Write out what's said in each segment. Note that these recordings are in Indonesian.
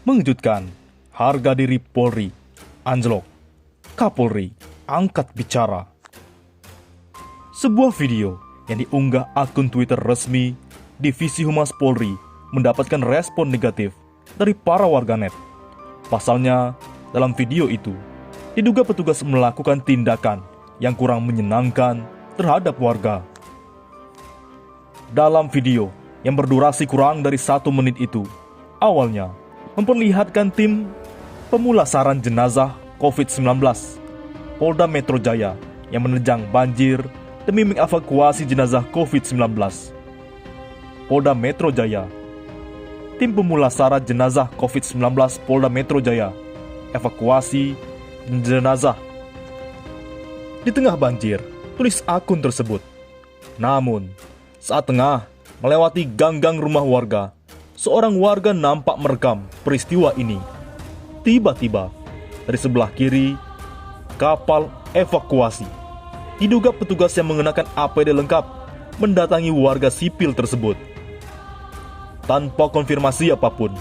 Mengejutkan, harga diri Polri anjlok. Kapolri angkat bicara. Sebuah video yang diunggah akun Twitter resmi Divisi Humas Polri mendapatkan respon negatif dari para warganet. Pasalnya, dalam video itu, diduga petugas melakukan tindakan yang kurang menyenangkan terhadap warga. Dalam video yang berdurasi kurang dari 1 menit itu, awalnya memperlihatkan tim pemulasaran jenazah COVID-19 Polda Metro Jaya yang menerjang banjir demi mengevakuasi jenazah COVID-19. Polda Metro Jaya. Tim pemulasaran jenazah COVID-19 Polda Metro Jaya evakuasi jenazah di tengah banjir, tulis akun tersebut. Namun, saat tengah melewati gang-gang rumah warga, seorang warga nampak merekam peristiwa ini. Tiba-tiba, dari sebelah kiri, kapal evakuasi, diduga petugas yang mengenakan APD lengkap, mendatangi warga sipil tersebut. Tanpa konfirmasi apapun,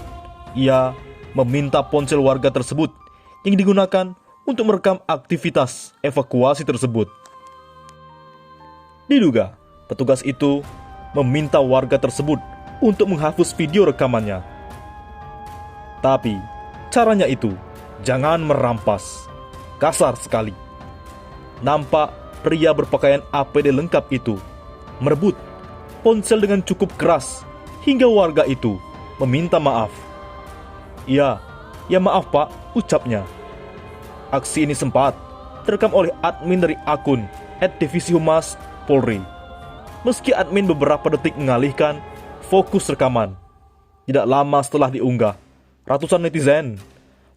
ia meminta ponsel warga tersebut yang digunakan untuk merekam aktivitas evakuasi tersebut. Diduga, petugas itu meminta warga tersebut untuk menghapus video rekamannya. Tapi, caranya itu jangan merampas. Kasar sekali. Nampak pria berpakaian APD lengkap itu merebut ponsel dengan cukup keras hingga warga itu meminta maaf. Ya maaf pak, ucapnya. Aksi ini sempat terekam oleh admin dari akun @divisihumas_polri. Meski admin beberapa detik mengalihkan fokus rekaman, tidak lama setelah diunggah, ratusan netizen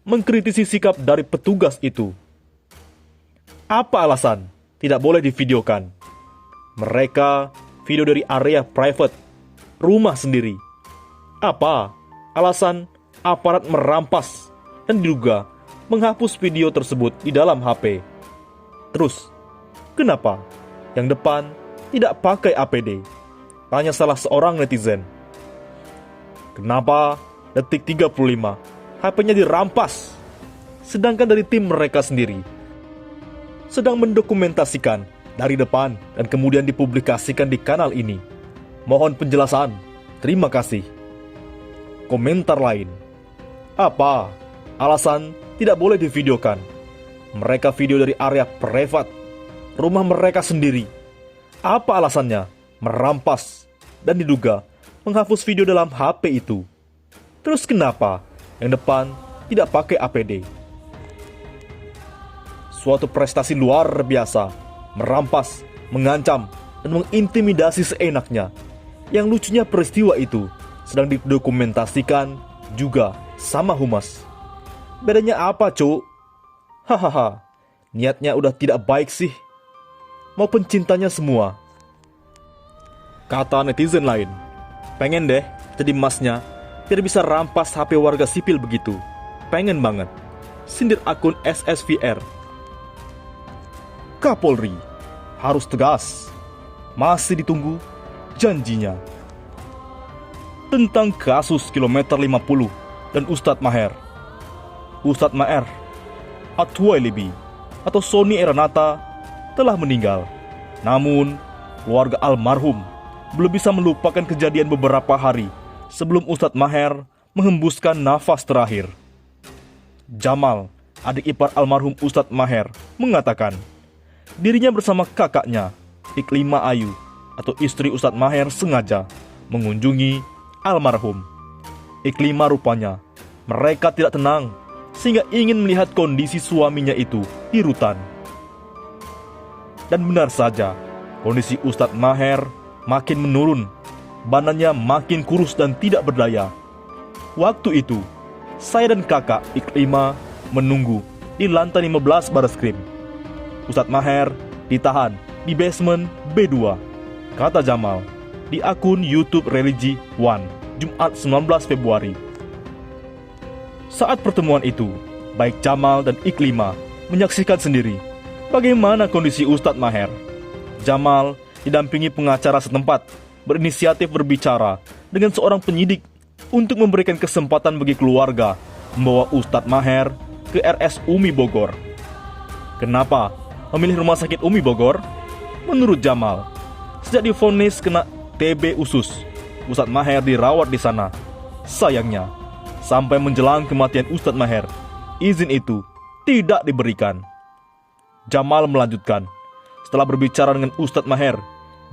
mengkritisi sikap dari petugas itu. Apa alasan tidak boleh divideokan? Mereka video dari area private, rumah sendiri. Apa alasan aparat merampas dan diduga menghapus video tersebut di dalam HP? Terus, kenapa yang depan tidak pakai APD? Tanya salah seorang netizen. Kenapa detik 35 HP-nya dirampas, sedangkan dari tim mereka sendiri sedang mendokumentasikan dari depan dan kemudian dipublikasikan di kanal ini? Mohon penjelasan. Terima kasih. Komentar lain. Apa alasan tidak boleh divideokan? Mereka video dari area privat, rumah mereka sendiri. Apa alasannya merampas dan diduga menghapus video dalam HP itu? Terus kenapa yang depan tidak pakai APD? Suatu prestasi luar biasa, merampas, mengancam, dan mengintimidasi seenaknya. Yang lucunya peristiwa itu sedang didokumentasikan juga sama humas. Bedanya apa, cuk? Hahaha, niatnya udah tidak baik sih. Mau pencintanya semua. Kata netizen lain, pengen deh jadi masnya, biar bisa rampas HP warga sipil begitu. Pengen banget. Sindir akun SSVR. Kapolri harus tegas. Masih ditunggu janjinya. Tentang kasus kilometer 50 dan Ustadz Maher. Ustadz Maher Atwalibi atau Sony Eranata telah meninggal. Namun, keluarga almarhum belum bisa melupakan kejadian beberapa hari sebelum Ustadz Maher menghembuskan nafas terakhir. Jamal, adik ipar almarhum Ustadz Maher, mengatakan dirinya bersama kakaknya, Iklima Ayu, atau istri Ustadz Maher sengaja mengunjungi almarhum. Iklima rupanya mereka tidak tenang sehingga ingin melihat kondisi suaminya itu di rutan. Dan benar saja, kondisi Ustadz Maher makin menurun, badannya makin kurus dan tidak berdaya. Waktu itu, saya dan kakak Iklima menunggu di lantai 15 Bareskrim. Ustadz Maher ditahan di basement B2, kata Jamal di akun YouTube Religi One, Jumat 19 Februari. Saat pertemuan itu, baik Jamal dan Iklima menyaksikan sendiri bagaimana kondisi Ustadz Maher. Jamal didampingi pengacara setempat berinisiatif berbicara dengan seorang penyidik untuk memberikan kesempatan bagi keluarga membawa Ustadz Maher ke RS Umi Bogor. Kenapa memilih rumah sakit Umi Bogor? Menurut Jamal, sejak divonis kena TB usus, Ustadz Maher dirawat di sana. Sayangnya, sampai menjelang kematian Ustadz Maher, izin itu tidak diberikan. Jamal melanjutkan, setelah berbicara dengan Ustadz Maher,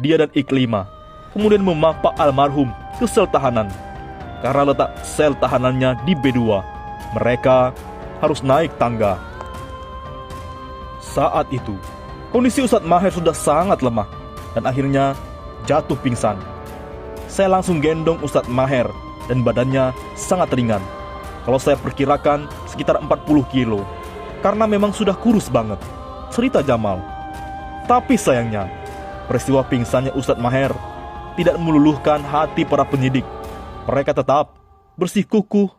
dia dan Iklima kemudian memapak almarhum ke sel tahanan. Karena letak sel tahanannya di B2, mereka harus naik tangga. Saat itu, kondisi Ustadz Maher sudah sangat lemah dan akhirnya jatuh pingsan. Saya langsung gendong Ustadz Maher dan badannya sangat ringan. Kalau saya perkirakan sekitar 40 kilo, karena memang sudah kurus banget, cerita Jamal. Tapi sayangnya, peristiwa pingsannya Ustadz Maher tidak meluluhkan hati para penyidik. Mereka tetap bersikukuh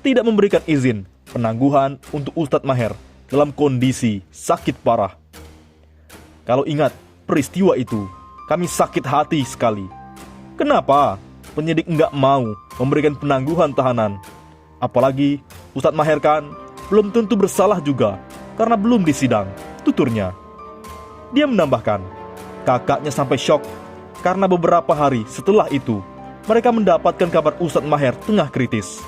tidak memberikan izin penangguhan untuk Ustadz Maher dalam kondisi sakit parah. Kalau ingat peristiwa itu, kami sakit hati sekali. Kenapa penyidik nggak mau memberikan penangguhan tahanan? Apalagi Ustadz Maher kan belum tentu bersalah juga karena belum disidang, tuturnya. Dia menambahkan, kakaknya sampai syok karena beberapa hari setelah itu mereka mendapatkan kabar Ustadz Maher tengah kritis.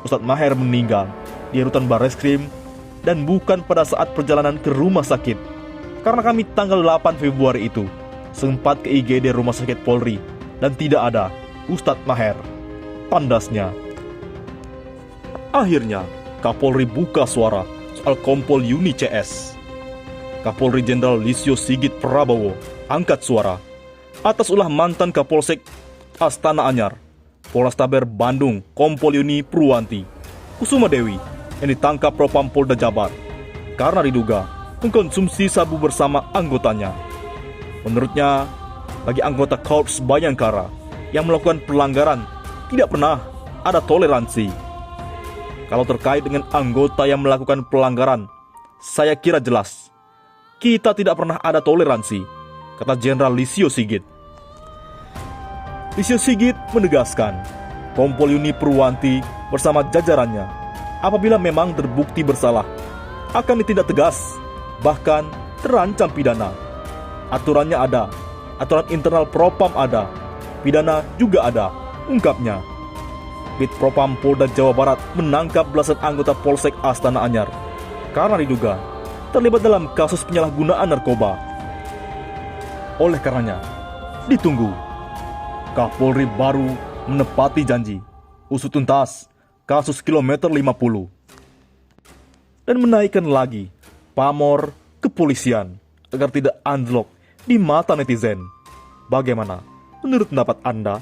Ustadz Maher meninggal di rutan Barreskrim dan bukan pada saat perjalanan ke rumah sakit. Karena kami tanggal 8 Februari itu sempat ke IGD Rumah Sakit Polri dan tidak ada Ustadz Maher, tandasnya. Akhirnya Kapolri buka suara soal Kompol Yuni CS. Kapolri Jenderal Lisio Sigit Prabowo angkat suara atas ulah mantan Kapolsek Astana Anyar, Polrestabes Bandung Kompol Yuni Purwanti Kusuma Dewi yang ditangkap Propam Polda Jabar karena diduga mengkonsumsi sabu bersama anggotanya. Menurutnya, bagi anggota Korps Bayangkara yang melakukan pelanggaran tidak pernah ada toleransi. Kalau terkait dengan anggota yang melakukan pelanggaran, saya kira jelas. Kita tidak pernah ada toleransi, kata Jenderal Lisio Sigit. Lisio Sigit menegaskan, Kompol Yuni Purwanti bersama jajarannya, apabila memang terbukti bersalah, akan ditindak tegas, bahkan terancam pidana. Aturannya ada, aturan internal Propam ada, pidana juga ada, ungkapnya. Bid Propam Polda Jawa Barat menangkap belasan anggota Polsek Astana Anyar karena diduga terlibat dalam kasus penyalahgunaan narkoba. Oleh karenanya, ditunggu Kapolri baru menepati janji usut tuntas kasus kilometer 50 dan menaikkan lagi pamor kepolisian agar tidak anjlok di mata netizen. Bagaimana menurut pendapat Anda?